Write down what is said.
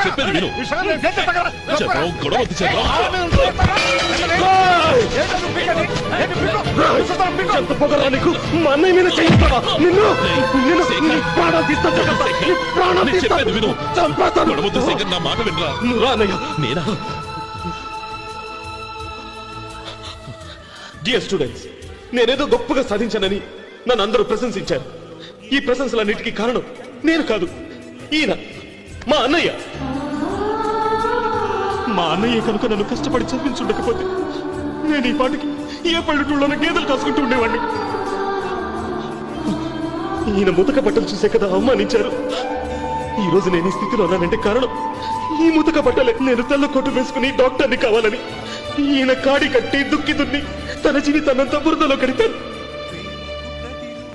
చెప్పేది విను. గొడవ మా అన్నయ్య మీద చేయిస్తావా? నిన్ను చెప్పేది విను. గొడవద్దు శేఖర్, నా మాట వినరా. నువ్వు అన్నయ్య. నేనా? డియర్ స్టూడెంట్స్, నేనేదో గొప్పగా సాధించానని నన్ను అందరూ ప్రశంసించారు. ఈ ప్రశంసలన్నిటికీ కారణం నేను కాదు, ఈయన మా అన్నయ్య. మా అన్నయ్య కనుక నన్ను కష్టపడి చదివించుండకపోతే నేను ఈ పాటికి ఏ పల్లెటూళ్ళలో గేదెలు కాసుకుంటూ ఉండేవాడిని. ఈయన ముతక బట్టలు చూసే కదా అవమానించారు. ఈ రోజు నేను ఈ స్థితిలో ఉన్నానంటే కారణం ఈ ముతక బట్టలే. నేను తెల్ల కొట్టు వేసుకుని డాక్టర్ని కావాలని ఈయన కాడి కట్టి దుక్కి దున్ని తన జీవితాన్నంతా బురదలో కడిపాను.